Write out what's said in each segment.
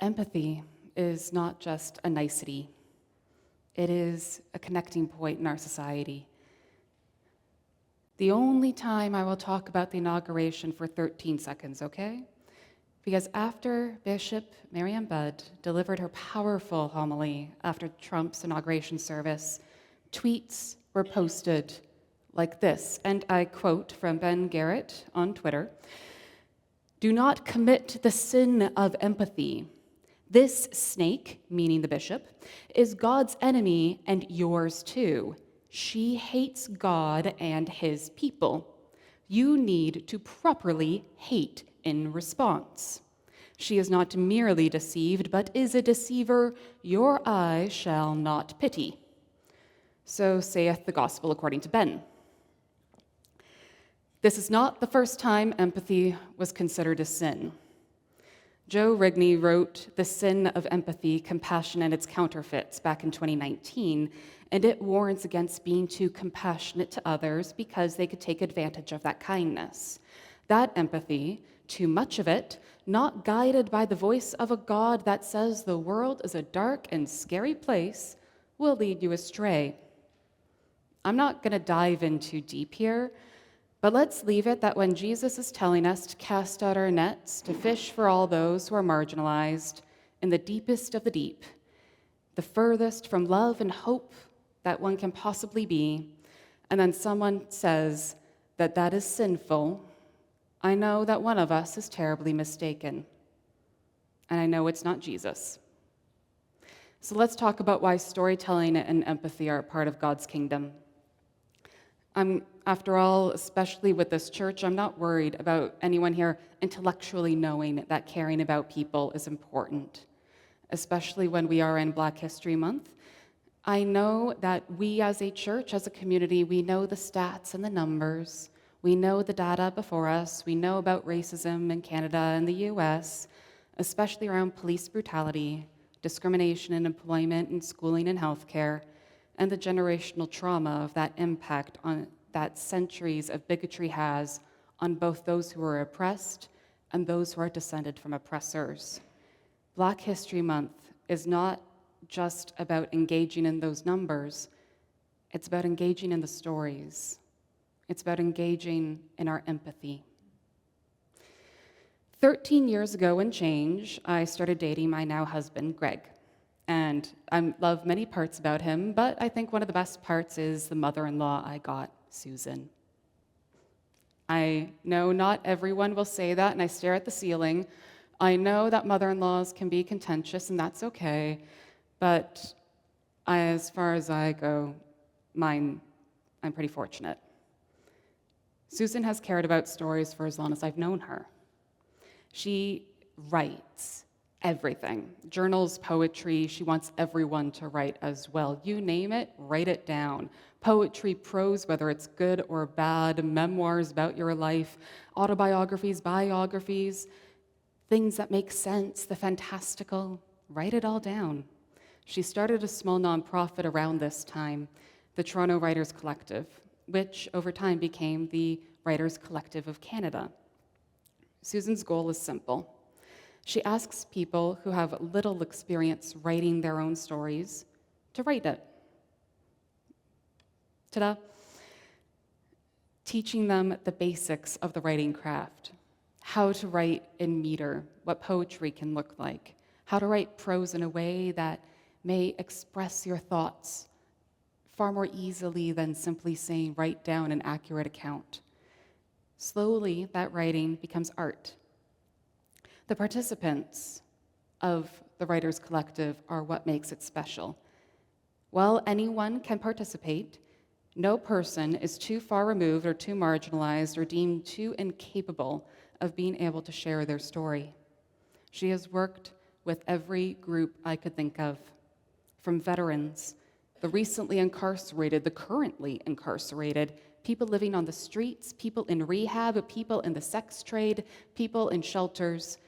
Empathy is not just a nicety. It is a connecting point in our society. The only time I will talk about the inauguration for 13 seconds, okay? Because after Bishop Marianne Budd delivered her powerful homily after Trump's inauguration service, tweets were posted like this, and I quote from Ben Garrett on Twitter, "Do not commit the sin of empathy. This snake," meaning the bishop, "is God's enemy and yours too. She hates God and his people. You need to properly hate in response. She is not merely deceived, but is a deceiver your eye shall not pity. So saith the gospel according to Ben." This is not the first time empathy was considered a sin. Joe Rigney wrote The Sin of Empathy, Compassion and Its Counterfeits back in 2019, and it warns against being too compassionate to others because they could take advantage of that kindness. That empathy, too much of it, not guided by the voice of a God that says the world is a dark and scary place, will lead you astray. I'm not going to dive in too deep here, but let's leave it that when Jesus is telling us to cast out our nets, to fish for all those who are marginalized in the deepest of the deep, the furthest from love and hope that one can possibly be, and then someone says that that is sinful, I know that one of us is terribly mistaken. And I know it's not Jesus. So let's talk about why storytelling and empathy are a part of God's kingdom. After all, especially with this church, I'm not worried about anyone here intellectually knowing that caring about people is important, especially when we are in Black History Month. I know that we as a church, as a community, we know the stats and the numbers. We know the data before us. We know about racism in Canada and the US, especially around police brutality, discrimination in employment and schooling and healthcare, and the generational trauma of that impact on that centuries of bigotry has on both those who are oppressed and those who are descended from oppressors. Black History Month is not just about engaging in those numbers, it's about engaging in the stories. It's about engaging in our empathy. 13 years ago and change, I started dating my now husband, Greg. And I love many parts about him, but I think one of the best parts is the mother-in-law I got, Susan. I know not everyone will say that, and I stare at the ceiling. I know that mother-in-laws can be contentious, and that's okay, but as far as I go, I'm pretty fortunate. Susan has cared about stories for as long as I've known her. She writes everything. Journals, poetry, she wants everyone to write as well. You name it, write it down. Poetry, prose, whether it's good or bad, memoirs about your life, autobiographies, biographies, things that make sense, the fantastical, write it all down. She started a small nonprofit around this time, the Toronto Writers Collective, which over time became the Writers Collective of Canada. Susan's goal is simple. She asks people who have little experience writing their own stories to write it. Ta-da! Teaching them the basics of the writing craft, how to write in meter, what poetry can look like, how to write prose in a way that may express your thoughts far more easily than simply saying, write down an accurate account. Slowly, that writing becomes art. The participants of the Writers Collective are what makes it special. While anyone can participate, no person is too far removed or too marginalized or deemed too incapable of being able to share their story. She has worked with every group I could think of, from veterans, the recently incarcerated, the currently incarcerated, people living on the streets, people in rehab, people in the sex trade, people in shelters,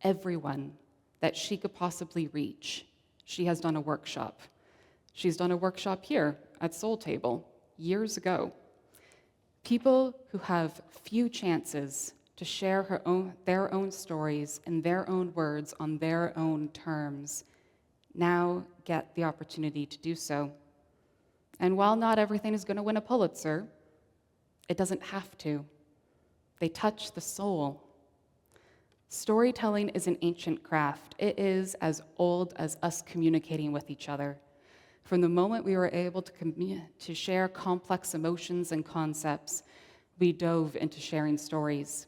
everyone that she could possibly reach. She has done a workshop. She's done a workshop here at Soul Table years ago. People who have few chances to to share their own stories in their own words on their own terms now get the opportunity to do so. And while not everything is going to win a Pulitzer, it doesn't have to. They touch the soul. Storytelling is an ancient craft. It is as old as us communicating with each other. From the moment we were able to share complex emotions and concepts, we dove into sharing stories.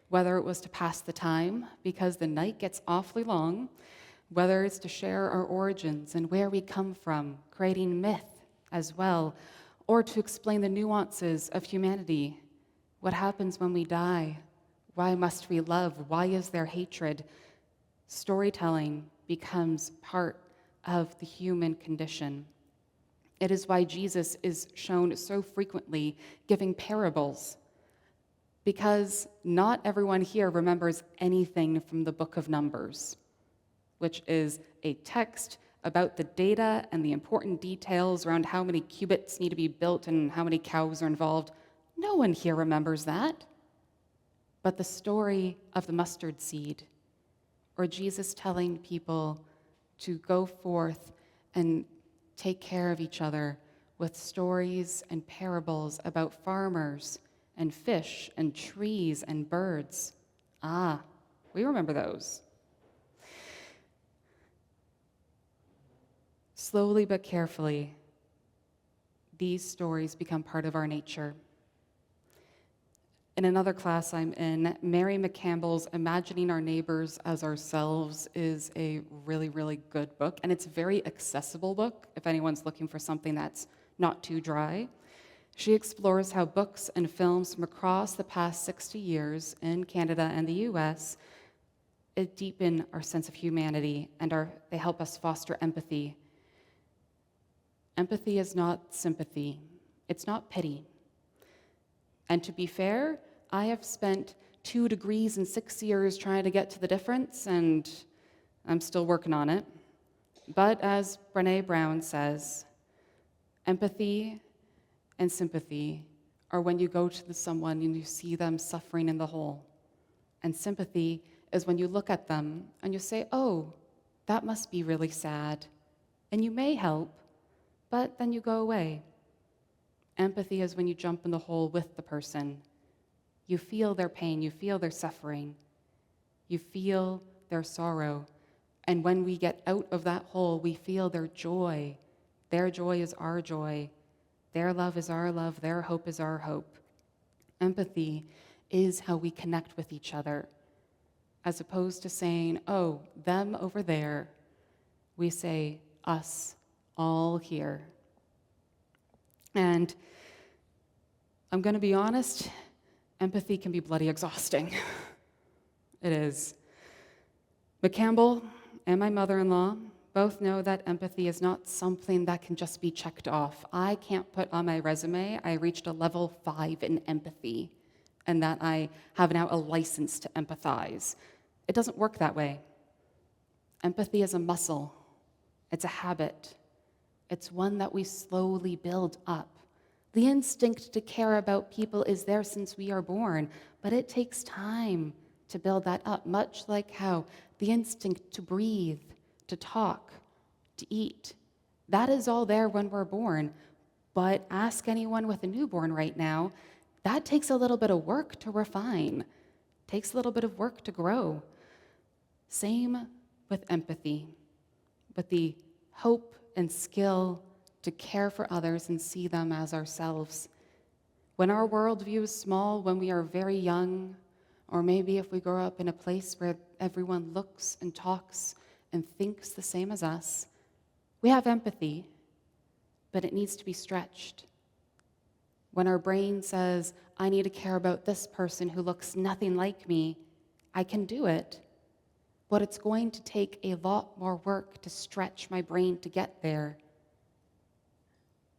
Whether it was to pass the time, because the night gets awfully long, whether it's to share our origins and where we come from, creating myth as well, or to explain the nuances of humanity. What happens when we die? Why must we love? Why is there hatred? Storytelling becomes part of the human condition. It is why Jesus is shown so frequently giving parables, because not everyone here remembers anything from the book of Numbers, which is a text about the data and the important details around how many cubits need to be built and how many cows are involved. No one here remembers that. But the story of the mustard seed, or Jesus telling people to go forth and take care of each other with stories and parables about farmers and fish and trees and birds. We remember those. Slowly but carefully, these stories become part of our nature. In another class I'm in, Mary McCampbell's Imagining Our Neighbors as Ourselves is a really, really good book, and it's a very accessible book if anyone's looking for something that's not too dry. She explores how books and films from across the past 60 years in Canada and the US deepen our sense of humanity and they help us foster empathy. Empathy is not sympathy. It's not pity. And to be fair, I have spent 2 degrees and 6 years trying to get to the difference, and I'm still working on it. But as Brené Brown says, empathy and sympathy are when you go to someone and you see them suffering in the hole. And sympathy is when you look at them and you say, oh, that must be really sad. And you may help, but then you go away. Empathy is when you jump in the hole with the person. You feel their pain, you feel their suffering, you feel their sorrow. And when we get out of that hole, we feel their joy. Their joy is our joy. Their love is our love. Their hope is our hope. Empathy is how we connect with each other. As opposed to saying, oh, them over there, we say, us, all here. And I'm going to be honest, empathy can be bloody exhausting. It is. McCampbell and my mother-in-law both know that empathy is not something that can just be checked off. I can't put on my resume, I reached a level 5 in empathy, and that I have now a license to empathize. It doesn't work that way. Empathy is a muscle. It's a habit. It's one that we slowly build up. The instinct to care about people is there since we are born, but it takes time to build that up, much like how the instinct to breathe, to talk, to eat, that is all there when we're born. But ask anyone with a newborn right now, that takes a little bit of work to refine, takes a little bit of work to grow. Same with empathy, with the hope and skill to care for others and see them as ourselves. When our worldview is small, when we are very young, or maybe if we grow up in a place where everyone looks and talks and thinks the same as us, we have empathy, but it needs to be stretched. When our brain says, I need to care about this person who looks nothing like me, I can do it, but it's going to take a lot more work to stretch my brain to get there.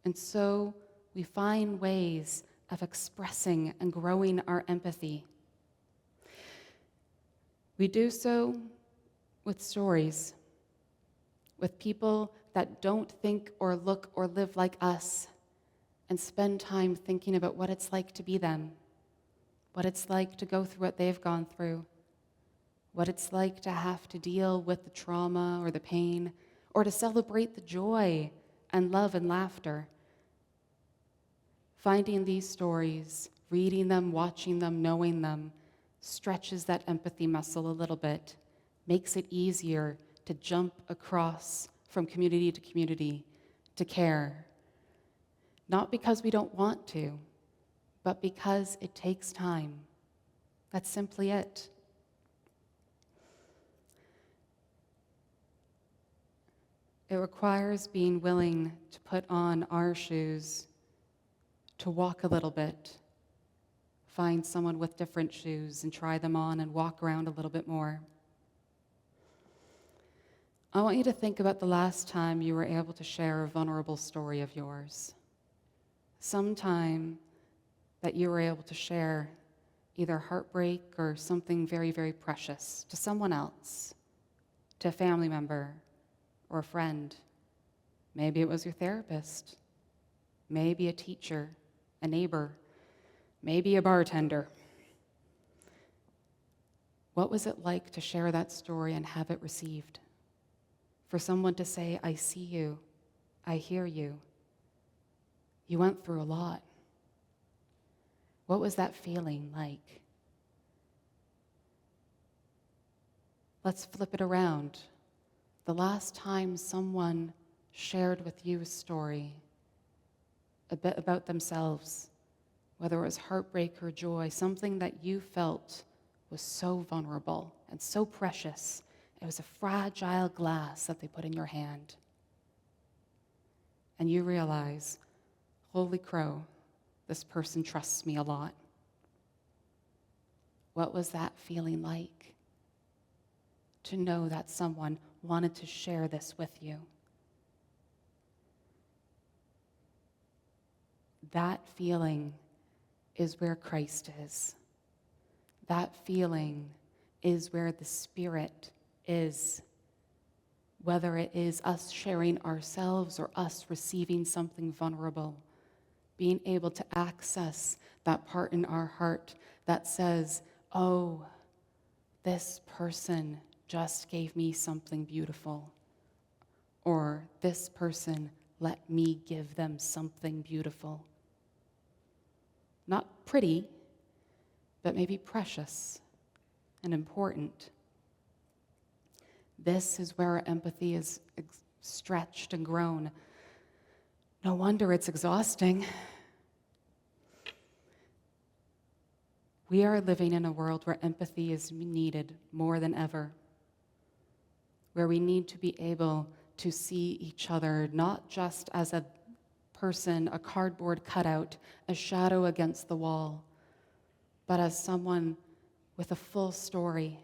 And so we find ways of expressing and growing our empathy. We do so with stories, with people that don't think or look or live like us, and spend time thinking about what it's like to be them. what it's like to go through what they've gone through, what it's like to have to deal with the trauma or the pain, or to celebrate the joy and love and laughter. Finding these stories, reading them, watching them, knowing them, stretches that empathy muscle a little bit, makes it easier to jump across from community to community to care. Not because we don't want to, but because it takes time. That's simply it. It requires being willing to put on our shoes, to walk a little bit, find someone with different shoes and try them on and walk around a little bit more. I want you to think about the last time you were able to share a vulnerable story of yours. Sometime that you were able to share either heartbreak or something very, very precious to someone else, to a family member or a friend. Maybe it was your therapist, maybe a teacher, a neighbor, maybe a bartender. What was it like to share that story and have it received? For someone to say, I see you, I hear you. You went through a lot. What was that feeling like? Let's flip it around. The last time someone shared with you a story, a bit about themselves, whether it was heartbreak or joy, something that you felt was so vulnerable and so precious. It was a fragile glass that they put in your hand. And you realize, holy crow, this person trusts me a lot. What was that feeling like? To know that someone wanted to share this with you. That feeling is where Christ is. That feeling is where the Spirit is. Whether it is us sharing ourselves or us receiving something vulnerable, being able to access that part in our heart that says, oh, this person just gave me something beautiful. Or this person let me give them something beautiful. Not pretty, but maybe precious and important. This is where our empathy is stretched and grown. No wonder it's exhausting. We are living in a world where empathy is needed more than ever, where we need to be able to see each other not just as a person, a cardboard cutout, a shadow against the wall, but as someone with a full story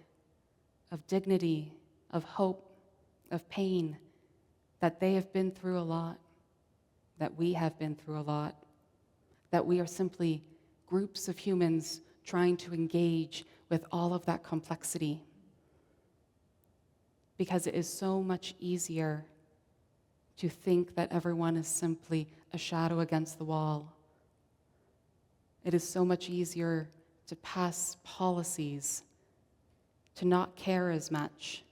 of dignity, of hope, of pain, that they have been through a lot, that we have been through a lot, that we are simply groups of humans trying to engage with all of that complexity. Because it is so much easier to think that everyone is simply a shadow against the wall. It is so much easier to pass policies, to not care as much,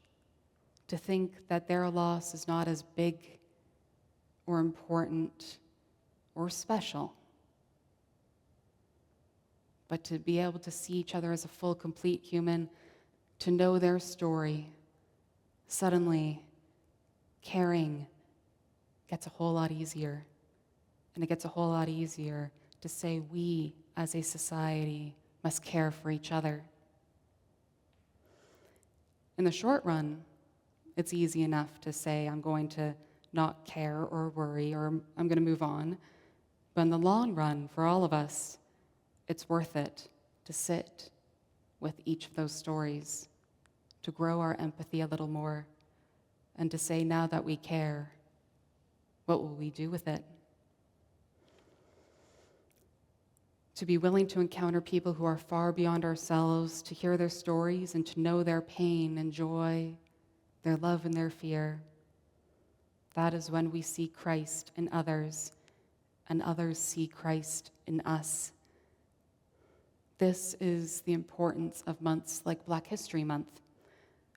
to think that their loss is not as big or important or special. But to be able to see each other as a full, complete human, to know their story, suddenly caring gets a whole lot easier. And it gets a whole lot easier to say we, as a society, must care for each other. In the short run, it's easy enough to say I'm going to not care or worry or I'm going to move on. But in the long run, for all of us, it's worth it to sit with each of those stories, to grow our empathy a little more, and to say, now that we care, what will we do with it? To be willing to encounter people who are far beyond ourselves, to hear their stories and to know their pain and joy, their love and their fear. That is when we see Christ in others, and others see Christ in us. This is the importance of months like Black History Month,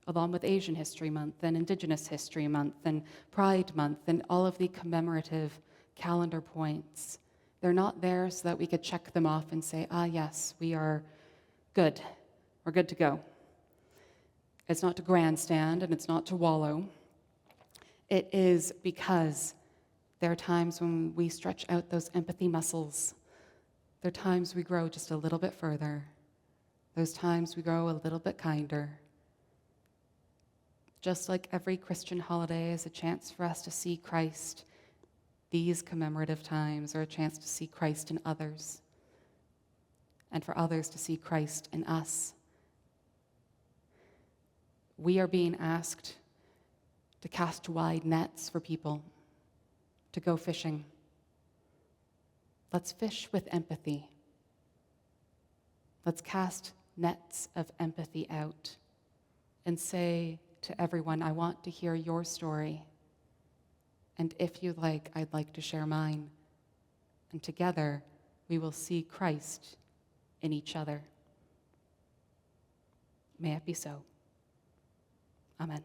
along with Asian History Month and Indigenous History Month and Pride Month and all of the commemorative calendar points. They're not there so that we could check them off and say, yes, we are good. We're good to go. It's not to grandstand and it's not to wallow. It is because there are times when we stretch out those empathy muscles. There are times we grow just a little bit further. There's times we grow a little bit kinder. Just like every Christian holiday is a chance for us to see Christ, these commemorative times are a chance to see Christ in others, and for others to see Christ in us. We are being asked to cast wide nets for people, to go fishing. Let's fish with empathy. Let's cast nets of empathy out and say to everyone, I want to hear your story. And if you like, I'd like to share mine. And together, we will see Christ in each other. May it be so. Amen.